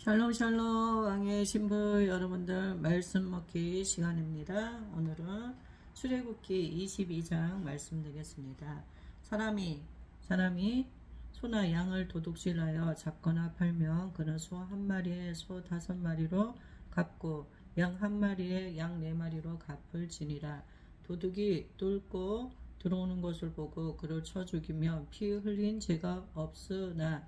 샬롬 샬롬 왕의 신부 여러분들 말씀 먹기 시간입니다. 오늘은 출애굽기 22장 말씀 드리겠습니다. 사람이 소나 양을 도둑질하여 잡거나 팔면 그는 소 한 마리에 소 5마리로 갚고 양 한 마리에 양 4마리로 갚을 지니라. 도둑이 뚫고 들어오는 것을 보고 그를 쳐 죽이면 피 흘린 죄가 없으나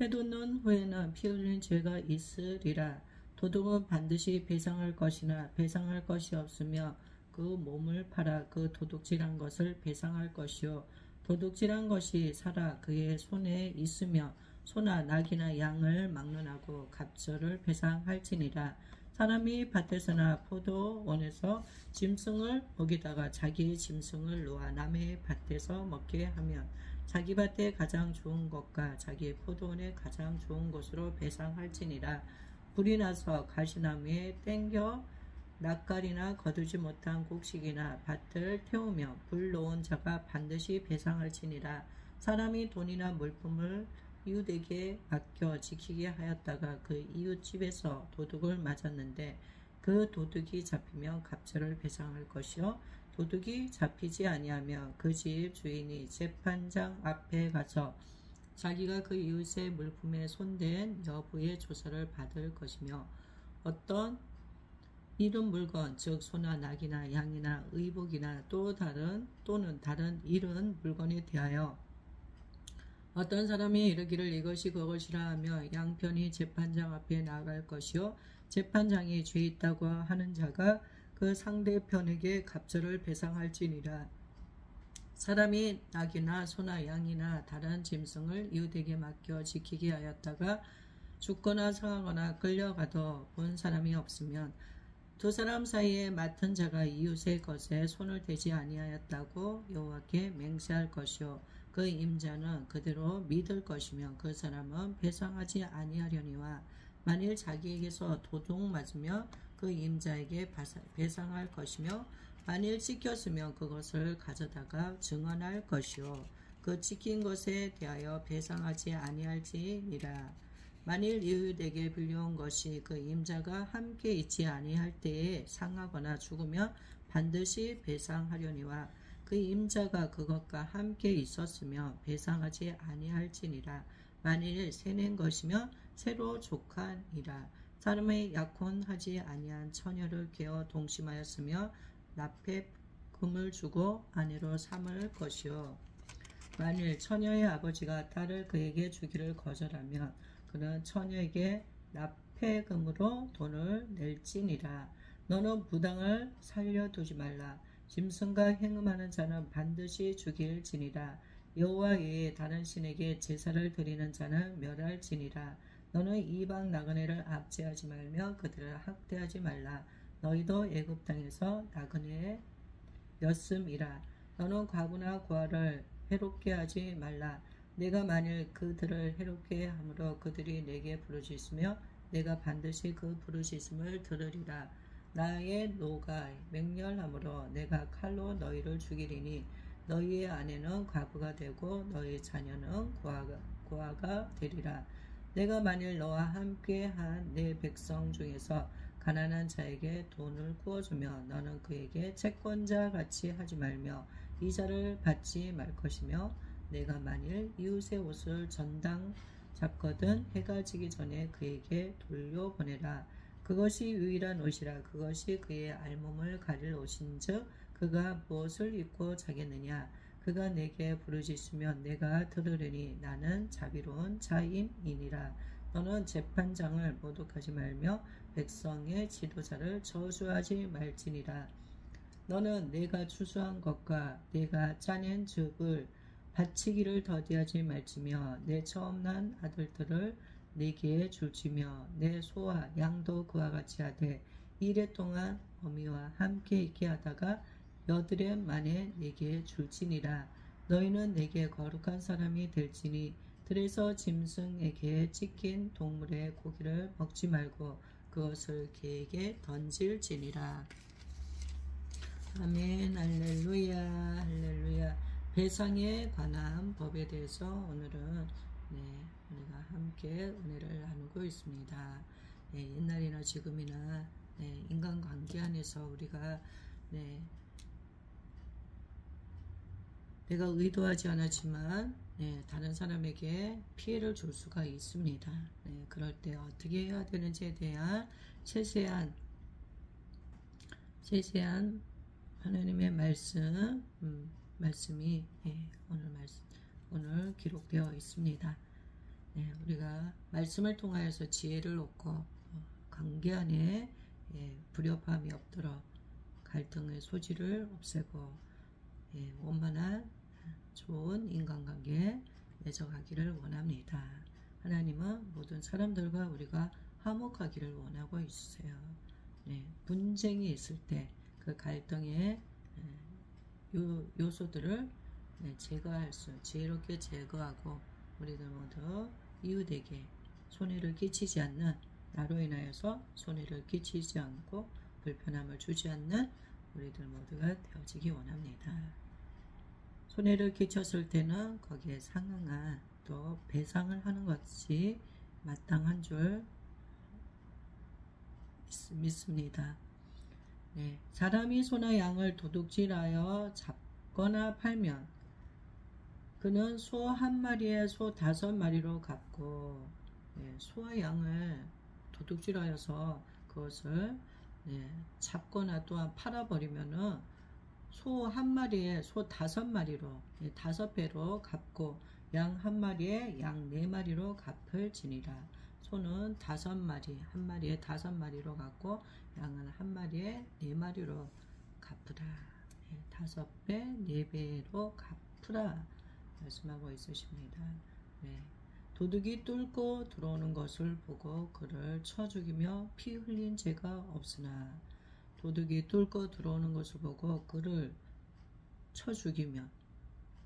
해돋는 후에는 피 흘린 죄가 있으리라. 도둑은 반드시 배상할 것이나 배상할 것이 없으며 그 몸을 팔아 그 도둑질한 것을 배상할 것이요 도둑질한 것이 살아 그의 손에 있으며 소나 낙이나 양을 막론하고 갑절을 배상할지니라. 사람이 밭에서나 포도원에서 짐승을 먹이다가 자기의 짐승을 놓아 남의 밭에서 먹게 하면 자기 밭에 가장 좋은 것과 자기 포도원에 가장 좋은 것으로 배상할지니라. 불이 나서 가시나무에 땡겨 낯가리나 거두지 못한 곡식이나 밭을 태우며 불 놓은 자가 반드시 배상할지니라. 사람이 돈이나 물품을 이웃에게 맡겨 지키게 하였다가 그 이웃 집에서 도둑을 맞았는데 그 도둑이 잡히면 갑절을 배상할 것이요 도둑이 잡히지 아니하면 그 집 주인이 재판장 앞에 가서 자기가 그 이웃의 물품에 손댄 여부의 조사를 받을 것이며 어떤 잃은 물건 즉 소나 낙이나 양이나 의복이나 또는 다른 잃은 물건에 대하여 어떤 사람이 이르기를 이것이 그것이라 하며 양편이 재판장 앞에 나아갈 것이요 재판장이 죄 있다고 하는 자가 그 상대편에게 갑절을 배상할지니라. 사람이 낙이나 소나 양이나 다른 짐승을 이웃에게 맡겨 지키게 하였다가 죽거나 상하거나 끌려가도 본 사람이 없으면 두 사람 사이에 맡은 자가 이웃의 것에 손을 대지 아니하였다고 여호와께 맹세할 것이요 그 임자는 그대로 믿을 것이며 그 사람은 배상하지 아니하려니와 만일 자기에게서 도둑 맞으며 그 임자에게 배상할 것이며 만일 찢겼으면 그것을 가져다가 증언할 것이요 그 찢긴 것에 대하여 배상하지 아니할지니라. 만일 이웃에게 빌려온 것이 그 임자가 함께 있지 아니할 때에 상하거나 죽으면 반드시 배상하려니와 그 임자가 그것과 함께 있었으며 배상하지 아니할지니라. 만일 새낸 것이면 새로 족하니라. 사람의 약혼하지 아니한 처녀를 깨어 동심하였으며 납폐 금을 주고 아내로 삼을 것이요 만일 처녀의 아버지가 딸을 그에게 주기를 거절하면 그는 처녀에게 납폐금으로 돈을 낼지니라. 너는 무당을 살려두지 말라. 짐승과 행음하는 자는 반드시 죽일지니라. 여호와 외에 다른 신에게 제사를 드리는 자는 멸할지니라. 너는 이방 나그네를 압제하지 말며 그들을 학대하지 말라. 너희도 애굽 땅에서 나그네였음이라. 너는 과부나 고아를 해롭게 하지 말라. 내가 만일 그들을 해롭게 함으로 그들이 내게 부르짖으며 내가 반드시 그 부르짖음을 들으리라. 나의 노가 맹렬함으로 내가 칼로 너희를 죽이리니 너희의 아내는 과부가 되고 너희 자녀는 고아가 되리라. 내가 만일 너와 함께한 내 백성 중에서 가난한 자에게 돈을 구워주며 너는 그에게 채권자 같이 하지 말며 이자를 받지 말 것이며 내가 만일 이웃의 옷을 전당 잡거든 해가 지기 전에 그에게 돌려보내라. 그것이 유일한 옷이라. 그것이 그의 알몸을 가릴 옷인즉 그가 무엇을 입고 자겠느냐. 그가 내게 부르짖으면 내가 들으려니 나는 자비로운 자임이니라. 너는 재판장을 모독하지 말며 백성의 지도자를 저주하지 말지니라. 너는 내가 추수한 것과 내가 짜낸 즙을 바치기를 더디하지 말지며 내 처음 난 아들들을 내게 줄지며 내 소와 양도 그와 같이 하되 이래 동안 어미와 함께 있게 하다가 여드레 만에 내게 줄지니라. 너희는 내게 거룩한 사람이 될지니 들에서 짐승에게 찢긴 동물의 고기를 먹지 말고 그것을 개에게 던질지니라. 아멘. 할렐루야 할렐루야. 배상에 관한 법에 대해서 오늘은 네, 우리가 함께 은혜를 나누고 있습니다. 네, 옛날이나 지금이나 네, 인간관계 안에서 우리가 네, 내가 의도하지 않았지만 네, 다른 사람에게 피해를 줄 수가 있습니다. 네, 그럴 때 어떻게 해야 되는지에 대한 세세한 하나님의 말씀이 오늘 기록되어 있습니다. 네, 우리가 말씀을 통하여서 지혜를 얻고 관계 안에 불협화음이 없도록 갈등의 소지를 없애고 원만한 좋은 인간관계 맺어가기를 원합니다. 하나님은 모든 사람들과 우리가 화목하기를 원하고 있으세요. 네, 분쟁이 있을 때 그 갈등의 요소들을 지혜롭게 제거하고 우리들 모두 이웃에게 손해를 끼치지 않는, 나로 인하여서 손해를 끼치지 않고 불편함을 주지 않는 우리들 모두가 되어지기 원합니다. 손해를 끼쳤을 때는 거기에 상응한 또 배상을 하는 것이 마땅한 줄 믿습니다. 네, 사람이 소나 양을 도둑질하여 잡거나 팔면 그는 소 한 마리에 소 5마리로 갚고, 소와 양을 도둑질하여서 그것을 잡거나 또한 팔아버리면은 소 한 마리에 소 5마리로 5배로 갚고 양 한 마리에 양 4마리로 갚을지니라. 소는 5마리, 한 마리에 5마리로 갚고 양은 한 마리에 4마리로 갚으라. 5배, 4배로 갚으라 말씀하고 있으십니다. 도둑이 뚫고 들어오는 것을 보고 그를 쳐 죽이며 피 흘린 죄가 없으나, 도둑이 뚫고 들어오는 것을 보고 그를 쳐 죽이며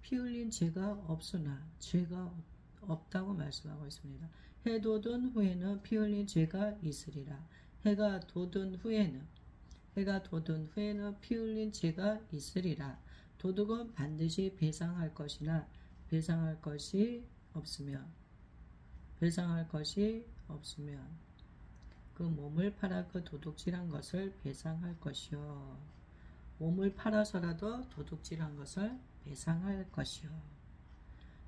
피 흘린 죄가 없으나, 죄가 없다고 말씀하고 있습니다. 해 돋은 후에는 피 흘린 죄가 있으리라. 해가 돋은 후에는 피 흘린 죄가 있으리라. 도둑은 반드시 배상할 것이나 배상할 것이 없으면 그 몸을 팔아 그 도둑질한 것을 배상할 것이요. 몸을 팔아서라도 도둑질한 것을 배상할 것이요.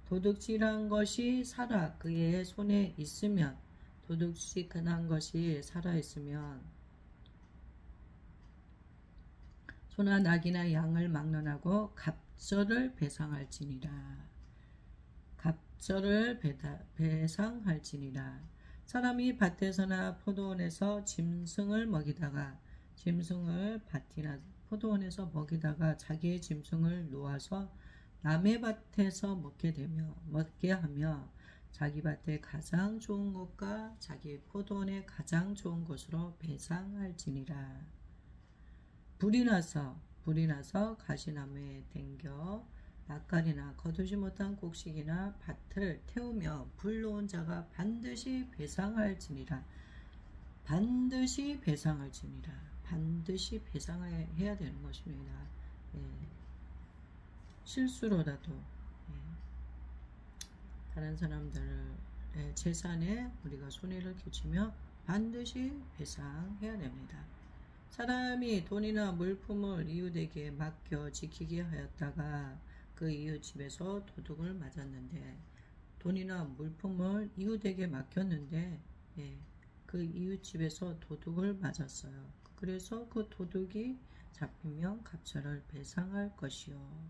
도둑질한 것이 살아 그의 손에 있으면, 도둑질한 것이 살아있으면 소나 낙이나 양을 막론하고 갑절을 배상할지니라. 사람이 밭에서나 포도원에서 짐승을 밭이나 포도원에서 먹이다가 자기의 짐승을 놓아서 남의 밭에서 먹게 하며 자기 밭의 가장 좋은 곳과 자기 포도원의 가장 좋은 곳으로 배상할지니라. 불이 나서 가시나무에 댕겨 낯가리나 거두지 못한 곡식이나 밭을 태우며 불 놓은 자가 반드시 배상할지니라. 반드시 배상해야 되는 것입니다. 실수로라도 다른 사람들의 재산에 우리가 손해를 끼치며 반드시 배상해야 됩니다. 사람이 돈이나 물품을 이웃에게 맡겨 지키게 하였다가 그 이웃 집에서 도둑을 맞았는데, 돈이나 물품을 이웃에게 맡겼는데 그 이웃 집에서 도둑을 맞았어요. 그래서 그 도둑이 잡히면 갑절을 배상할 것이요.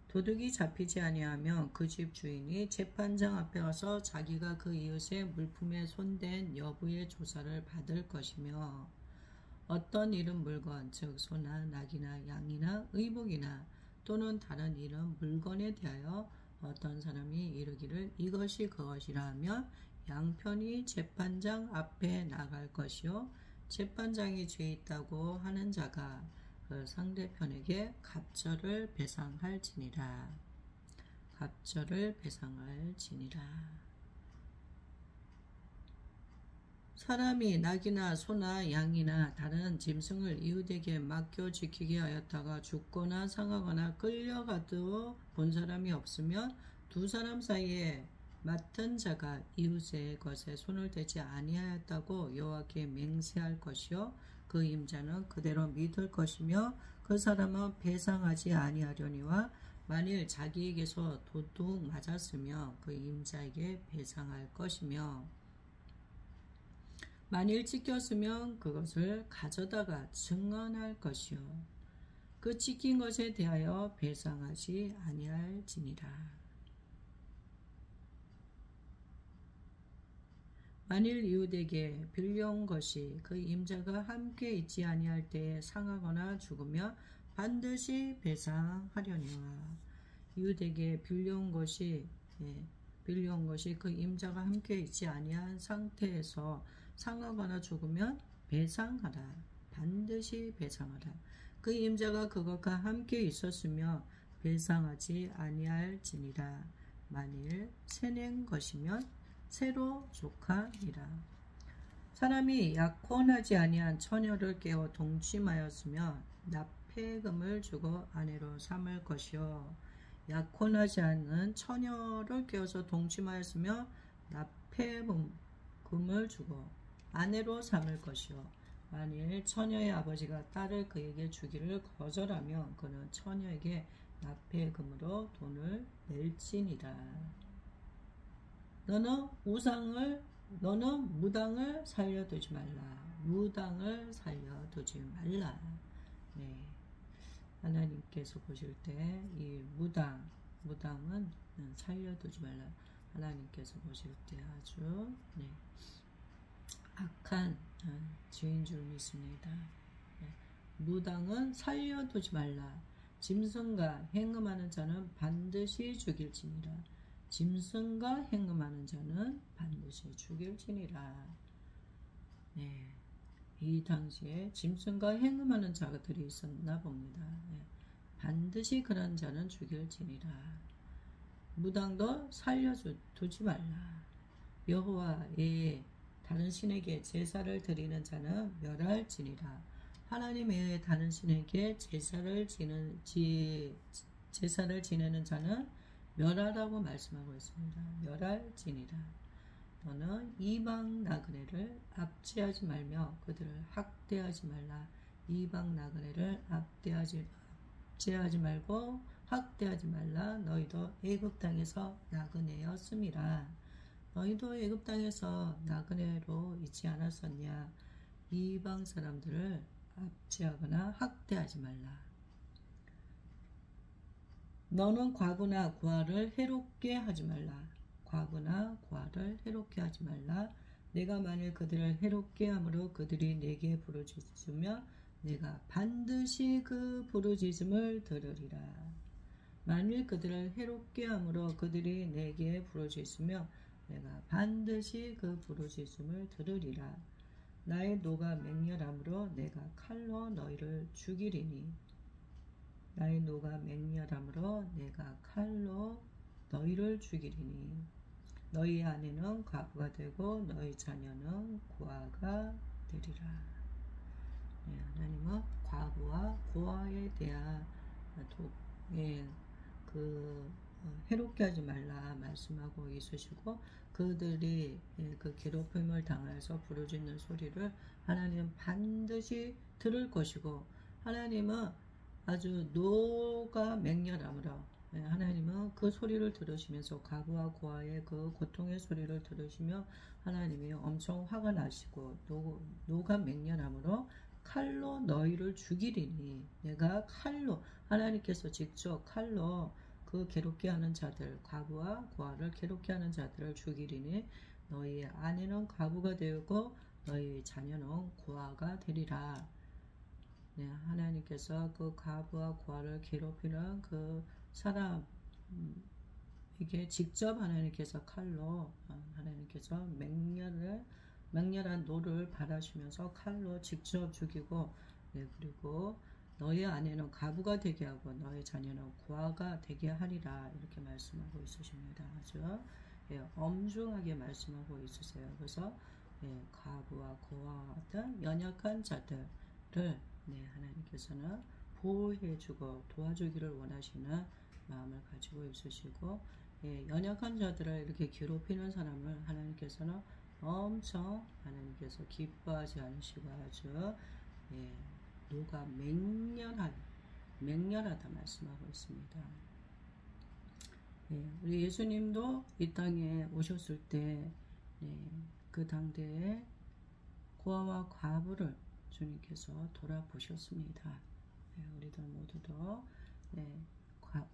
도둑이 잡히지 아니하면 그 집 주인이 재판장 앞에 가서 자기가 그 이웃의 물품에 손댄 여부의 조사를 받을 것이며, 어떤 이른 물건, 즉 소나 낙이나 양이나 의복이나 또는 다른 이른 물건에 대하여 어떤 사람이 이르기를 이것이 그것이라 하면 양편이 재판장 앞에 나갈 것이요, 재판장이 죄 있다고 하는 자가 그 상대편에게 갑절을 배상할지니라. 사람이 낙이나 소나 양이나 다른 짐승을 이웃에게 맡겨 지키게 하였다가 죽거나 상하거나 끌려가도 본 사람이 없으면 두 사람 사이에 맡은 자가 이웃의 것에 손을 대지 아니하였다고 여호와께 맹세할 것이요 그 임자는 그대로 믿을 것이며 그 사람은 배상하지 아니하려니와 만일 자기에게서 도둑 맞았으며 그 임자에게 배상할 것이며 만일 찢겼으면 그것을 가져다가 증언할 것이요 그 찢긴 것에 대하여 배상하지 아니할지니라. 만일 이웃에게 빌려온 것이 그 임자가 함께 있지 아니할 때에 상하거나 죽으면 반드시 배상하려니와 이웃에게 빌려온 것이 그 임자가 함께 있지 아니한 상태에서 상하거나 죽으면 배상하라. 반드시 배상하라. 그 임자가 그것과 함께 있었으며 배상하지 아니할지니라. 만일 새낸 것이면 새로 족하니라. 사람이 약혼하지 아니한 처녀를 깨워 동침하였으며 납폐금을 주고 아내로 삼을 것이요 약혼하지 않은 처녀를 깨워서 동침하였으며 납폐금을 주고 아내로 삼을 것이요 만일 처녀의 아버지가 딸을 그에게 주기를 거절하면 그는 처녀에게 납폐금으로 돈을 낼지니라. 너는 무당을 살려두지 말라. 무당을 살려두지 말라. 네. 하나님께서 보실 때 이 무당은 살려두지 말라. 하나님께서 보실 때 아주 악한 죄인 줄 믿습니다. 무당은 살려두지 말라. 짐승과 행음하는 자는 반드시 죽일지니라. 짐승과 행음하는 자는 반드시 죽일지니라. 네. 이 당시에 짐승과 행음하는 자들이 있었나 봅니다. 반드시 그런 자는 죽일지니라. 무당도 살려두지 말라. 여호와의 다른 신에게 제사를 드리는 자는 멸할지니라. 하나님 외에 다른 신에게 제사를 지내는 자는 멸하라고 말씀하고 있습니다. 멸할지니라. 너는 이방 나그네를 압제하지 말며 그들을 학대하지 말라. 이방 나그네를 압제하지 말고 학대하지 말라. 너희도 애굽 땅에서 나그네였음이라. 너희도 애굽 땅에서 나그네로 있지 않았었냐. 이방 사람들을 압제하거나 학대하지 말라. 너는 과부나 고아를 해롭게 하지 말라. 과부나 고아를 해롭게 하지 말라. 내가 만일 그들을 해롭게 함으로 그들이 내게 부르짖으며 내가 반드시 그 부르짖음을 들으리라. 만일 그들을 해롭게 함으로 그들이 내게 부르짖으며 내가 반드시 그 부르짖음을 들으리라. 나의 노가 맹렬함으로 내가 칼로 너희를 죽이리니 나의 노가 맹렬함으로 내가 칼로 너희를 죽이리니 너희 아내는 과부가 되고 너희 자녀는 고아가 되리라. 하나님은 과부와 고아에 대한 해롭게 하지 말라 말씀하고 있으시고 그들이 그 괴롭힘을 당해서 부르짖는 소리를 하나님은 반드시 들을 것이고 하나님은 아주 노가 맹렬함으로 하나님은 그 소리를 들으시면서 과부와 고아의 그 고통의 소리를 들으시며 하나님이 엄청 화가 나시고 노가 맹렬함으로 칼로 너희를 죽이리니 내가 칼로 하나님께서 직접 칼로 그 괴롭게 하는 자들 과부와 고아를 괴롭게 하는 자들을 죽이리니 너희 아내는 과부가 되고 너희 자녀는 고아가 되리라. 하나님께서 그 과부와 고아를 괴롭히는 그 사람에게 직접 하나님께서 칼로 하나님께서 맹렬한 노를 바라시면서 칼로 직접 죽이고 그리고 너의 아내는 과부가 되게 하고 너의 자녀는 고아가 되게 하리라 이렇게 말씀하고 있으십니다. 아주 엄중하게 말씀하고 있으세요. 그래서 과부와 고아와 같은 연약한 자들을 하나님께서는 보호해주고 도와주기를 원하시는 마음을 가지고 있으시고, 연약한 자들을 이렇게 괴롭히는 사람을 하나님께서는 엄청 하나님께서 기뻐하지 않으시고 아주 노가 맹렬하다 말씀하고 있습니다. 우리 예수님도 이 땅에 오셨을 때 그 당대에 고아와 과부를 주님께서 돌아보셨습니다. 우리들 모두도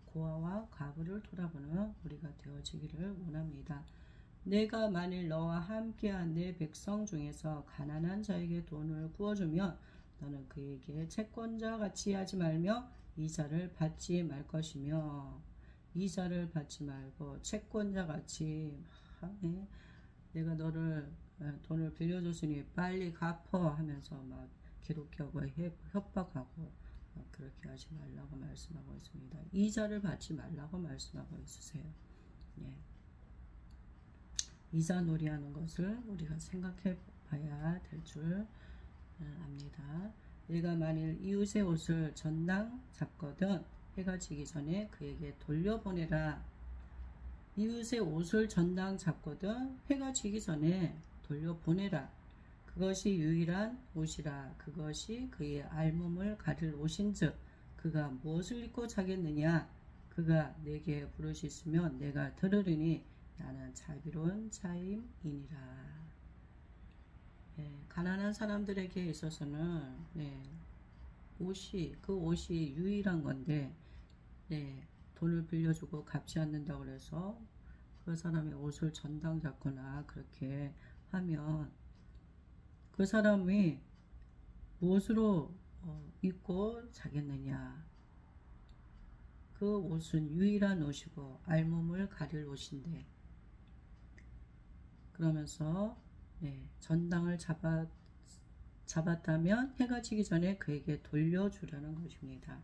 고아와 과부를 돌아보는 우리가 되어지기를 원합니다. 내가 만일 너와 함께한 내 백성 중에서 가난한 자에게 돈을 구워주면 너는 그에게 채권자 같이 하지 말며 이자를 받지 말 것이며, 이자를 받지 말고 채권자 같이 내가 너를 돈을 빌려줬으니 빨리 갚어 하면서 막 기록하고 협박하고 그렇게 하지 말라고 말씀하고 있습니다. 이자를 받지 말라고 말씀하고 있으세요. 이자 놀이하는 것을 우리가 생각해 봐야 될 줄 압니다. 내가 만일 이웃의 옷을 전당 잡거든 해가 지기 전에 그에게 돌려보내라. 이웃의 옷을 전당 잡거든 해가 지기 전에 돌려보내라. 그것이 유일한 옷이라. 그것이 그의 알몸을 가릴 옷인즉 그가 무엇을 입고 자겠느냐. 그가 내게 부르짖으면 내가 들으리니 나는 자비로운 자임이니라. 가난한 사람들에게 있어서는 그 옷이 유일한 건데 돈을 빌려주고 갚지 않는다고 해서 그 사람의 옷을 전당 잡거나 그렇게 하면 그 사람이 무엇으로 입고 자겠느냐. 그 옷은 유일한 옷이고 알몸을 가릴 옷인데, 그러면서 전당을 잡았다면 해가 지기 전에 그에게 돌려주라는 것입니다.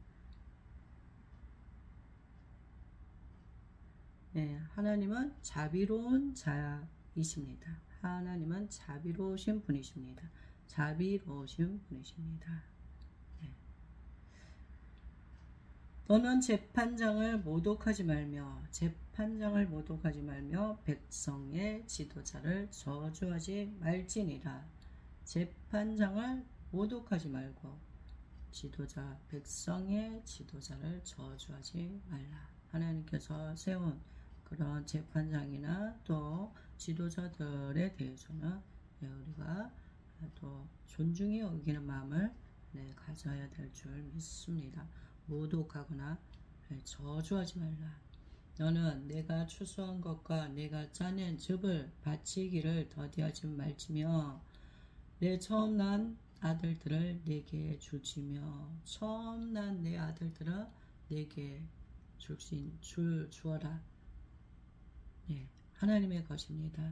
하나님은 자비로운 자이십니다. 하나님은 자비로우신 분이십니다. 자비로우신 분이십니다. 너는 재판장을 모독하지 말며 백성의 지도자를 저주하지 말지니라. 재판장을 모독하지 말고 백성의 지도자를 저주하지 말라. 하나님께서 세운 그런 재판장이나 또 지도자들에 대해서는 우리가 또 존중히 여기는 마음을 가져야 될 줄 믿습니다. 모독하거나 저주하지 말라. 너는 내가 추수한 것과 내가 짜낸 즙을 바치기를 더디하지 말지며 내 처음 난 아들들을 내게 줄지며, 처음 난 내 아들들을 내게 주어라. 하나님의 것입니다.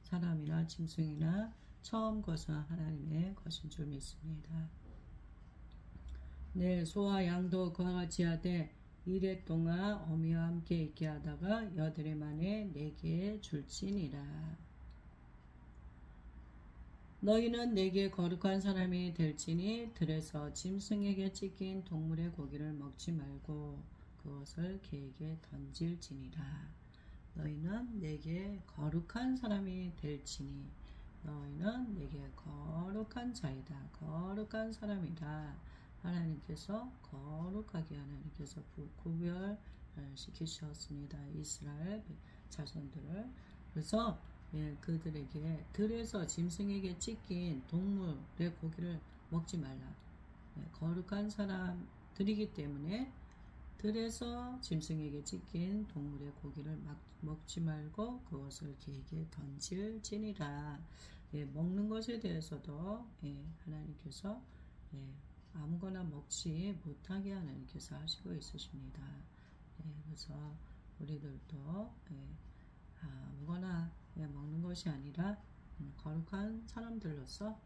사람이나 짐승이나 처음 것은 하나님의 것인 줄 믿습니다. 내 소와 양도 그와 같이 하되 이래 동안 어미와 함께 있게 하다가 여드레 만에 내게 줄지니라. 너희는 내게 거룩한 사람이 될지니 들에서 짐승에게 찢긴 동물의 고기를 먹지 말고 그것을 개에게 던질지니라. 너희는 내게 거룩한 사람이 될지니 너희는 내게 거룩한 자이다. 거룩한 사람이다. 하나님께서 거룩하게 하나님께서 구별시키셨습니다. 이스라엘 자손들을. 그래서 그들에게 들에서 짐승에게 찢긴 동물의 고기를 먹지 말라. 거룩한 사람들이기 때문에 들에서 짐승에게 찢긴 동물의 고기를 먹지 말고 그것을 개에게 던질지니라. 먹는 것에 대해서도 하나님께서 아무거나 먹지 못하게 하나님께서 하시고 있으십니다. 그래서 우리들도 아무거나 먹는 것이 아니라 거룩한 사람들로서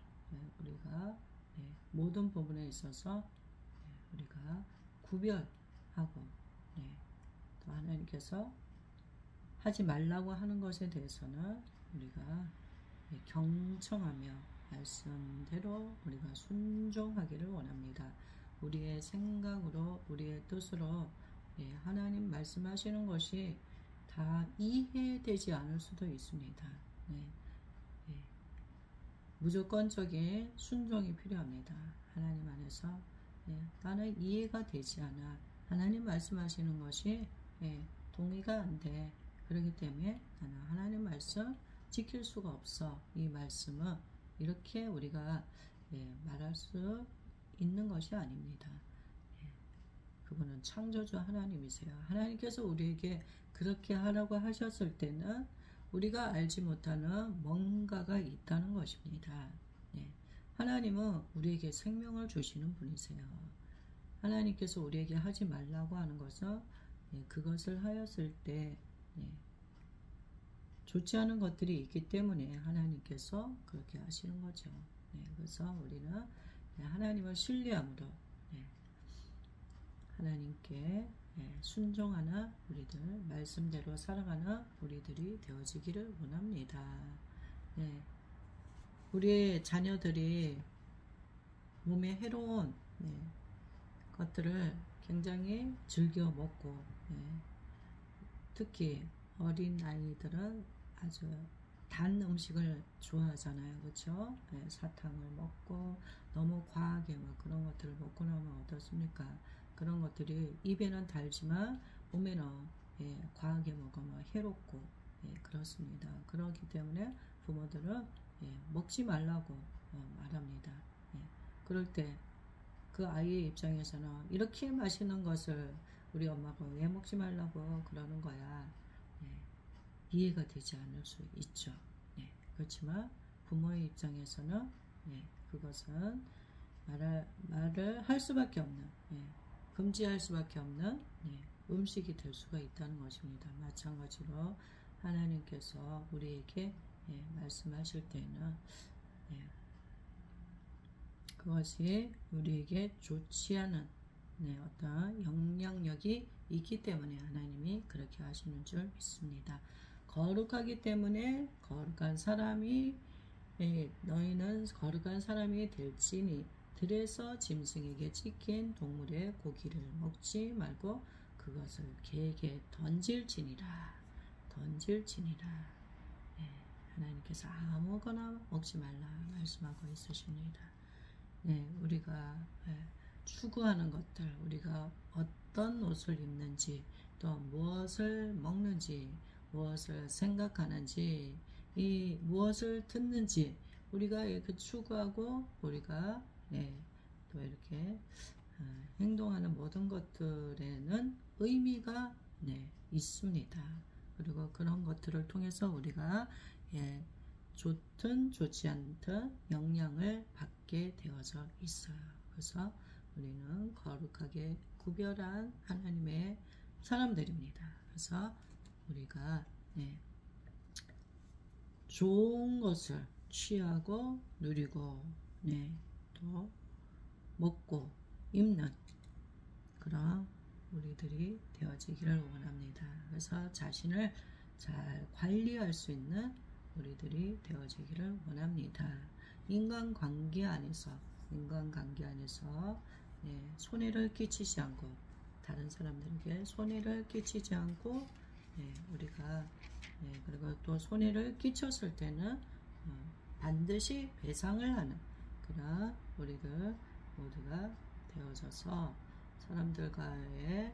우리가 모든 부분에 있어서 우리가 구별하고 또 하나님께서 하지 말라고 하는 것에 대해서는 우리가 경청하며 말씀대로 우리가 순종하기를 원합니다. 우리의 생각으로 우리의 뜻으로 하나님 말씀하시는 것이 다 이해되지 않을 수도 있습니다. 무조건적인 순종이 필요합니다. 하나님 안에서 나는 이해가 되지 않아. 하나님 말씀하시는 것이 동의가 안 돼. 그렇기 때문에 나는 하나님 말씀 지킬 수가 없어. 이 말씀은 이렇게 우리가 말할 수 있는 것이 아닙니다. 그분은 창조주 하나님이세요. 하나님께서 우리에게 그렇게 하라고 하셨을 때는 우리가 알지 못하는 뭔가가 있다는 것입니다. 하나님은 우리에게 생명을 주시는 분이세요. 하나님께서 우리에게 하지 말라고 하는 것은 그것을 하였을 때 좋지 않은 것들이 있기 때문에 하나님께서 그렇게 하시는 거죠. 그래서 우리는 하나님을 신뢰함으로 하나님께 순종하는 우리들, 말씀대로 살아가는 우리들이 되어지기를 원합니다. 우리의 자녀들이 몸에 해로운 것들을 굉장히 즐겨 먹고 특히 어린 아이들은 아주 단 음식을 좋아하잖아요. 그렇죠? 사탕을 먹고 너무 과하게 막 그런 것들을 먹고 나면 어떻습니까? 그런 것들이 입에는 달지만 몸에는 과하게 먹으면 해롭고 그렇습니다. 그렇기 때문에 부모들은 먹지 말라고 말합니다. 그럴 때 그 아이의 입장에서는 이렇게 맛있는 것을 우리 엄마가 왜 먹지 말라고 그러는 거야. 이해가 되지 않을 수 있죠. 그렇지만 부모의 입장에서는 그것은 말을 할 수밖에 없는 금지할 수밖에 없는 음식이 될 수가 있다는 것입니다. 마찬가지로 하나님께서 우리에게 말씀하실 때는 그것이 우리에게 좋지 않은 어떤 영향력이 있기 때문에 하나님이 그렇게 하시는 줄 믿습니다. 거룩하기 때문에 거룩한 사람이 너희는 거룩한 사람이 될지니 들에서 짐승에게 찍힌 동물의 고기를 먹지 말고 그것을 개에게 던질지니라. 하나님께서 아무거나 먹지 말라 말씀하고 있으십니다. 우리가 추구하는 것들, 우리가 어떤 옷을 입는지, 또 무엇을 먹는지, 무엇을 생각하는지, 이 무엇을 듣는지, 우리가 이렇게 추구하고 우리가 또 이렇게 행동하는 모든 것들에는 의미가 있습니다. 그리고 그런 것들을 통해서 우리가 좋든 좋지 않든 영향을 받게 되어져 있어요. 그래서 우리는 거룩하게 구별한 하나님의 사람들입니다. 그래서 우리가 좋은 것을 취하고 누리고 또 먹고 입는 그런 우리들이 되어지기를 원합니다. 그래서 자신을 잘 관리할 수 있는 우리들이 되어지기를 원합니다. 인간관계 안에서 손해를 끼치지 않고 다른 사람들에게 손해를 끼치지 않고 우리가 그리고 또 손해를 끼쳤을 때는 반드시 배상을 하는 그런 우리들 모두가 되어져서 사람들과의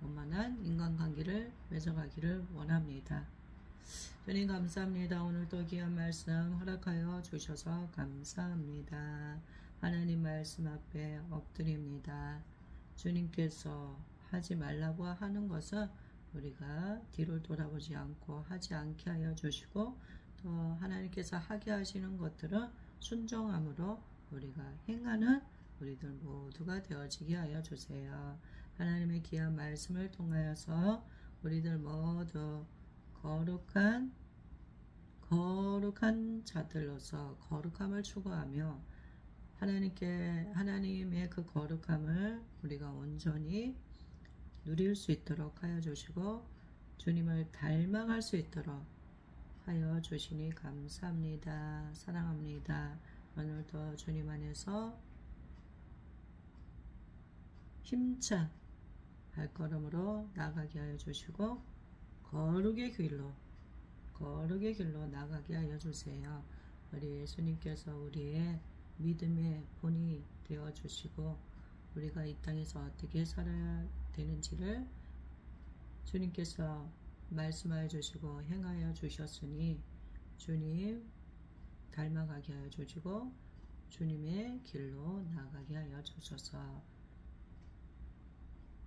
원만한 인간관계를 맺어가기를 원합니다. 주님 감사합니다. 오늘도 귀한 말씀 허락하여 주셔서 감사합니다. 하나님 말씀 앞에 엎드립니다. 주님께서 하지 말라고 하는 것은 우리가 뒤를 돌아보지 않고 하지 않게 하여 주시고 또 하나님께서 하게 하시는 것들은 순종함으로 우리가 행하는 우리들 모두가 되어지게 하여 주세요. 하나님의 귀한 말씀을 통하여서 우리들 모두 거룩한 자들로서 거룩함을 추구하며 하나님의 그 거룩함을 우리가 온전히 누릴 수 있도록 하여 주시고 주님을 닮아갈 수 있도록 하여 주시니 감사합니다. 사랑합니다. 오늘도 주님 안에서 힘찬 발걸음으로 나가게 하여 주시고 거룩의 길로 나가게 하여 주세요. 우리 예수님께서 우리의 믿음의 본이 되어 주시고 우리가 이 땅에서 어떻게 살아야 되는지를 주님께서 말씀하여 주시고 행하여 주셨으니 주님 닮아가게 하여 주시고 주님의 길로 나가게 하여 주소서.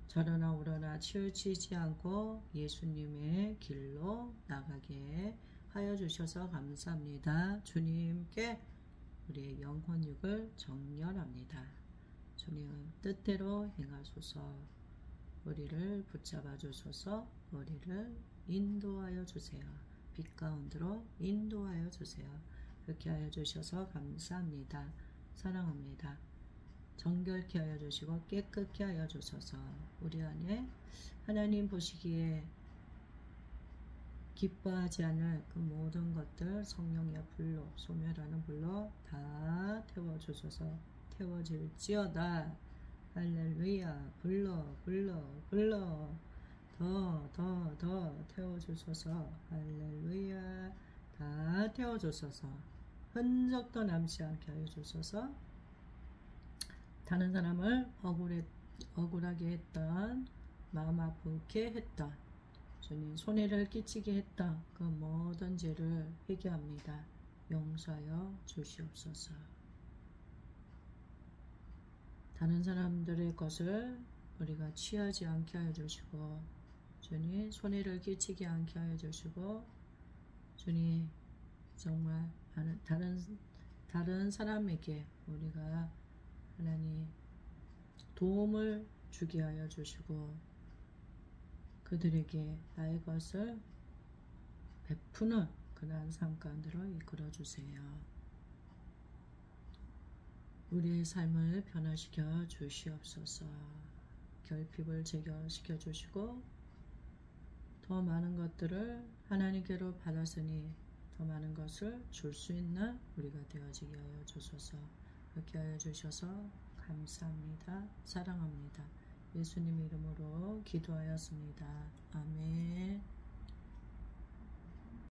저러나 오러나 치우치지 않고 예수님의 길로 나가게 하여 주셔서 감사합니다. 주님께 우리의 영혼육을 정렬합니다. 주님 뜻대로 행하소서. 우리를 붙잡아 주소서. 우리를 인도하여 주세요. 빛 가운데로 인도하여 주세요. 그렇게 하여 주셔서 감사합니다. 사랑합니다. 정결케 하여 주시고 깨끗게 하여 주소서. 우리 안에 하나님 보시기에 기뻐하지 않을 그 모든 것들 성령의 불로 소멸하는 불로 다 태워주소서. 태워질지어다. 할렐루야. 불러 더 태워주소서. 할렐루야. 다 태워주소서. 흔적도 남지 않게 하여 주소서. 다른 사람을 억울하게 했던, 마음 아프게 했던, 주님 손해를 끼치게 했던 그 모든 죄를 회개합니다. 용서하여 주시옵소서. 다른 사람들의 것을 우리가 취하지 않게 하여 주시고 주님 손해를 끼치게 않게 하여 주시고 주님 정말 다른 사람에게 우리가 하나님 도움을 주게 하여 주시고 그들에게 나의 것을 베푸는 그러한 삶 가운데로 이끌어 주세요. 우리의 삶을 변화시켜 주시옵소서. 결핍을 제거시켜 주시고 더 많은 것들을 하나님께로 받았으니 더 많은 것을 줄 수 있는 우리가 되어지게 하여 주소서. 그렇게 하여 주셔서 감사합니다. 사랑합니다. 예수님 이름으로 기도하였습니다. 아멘.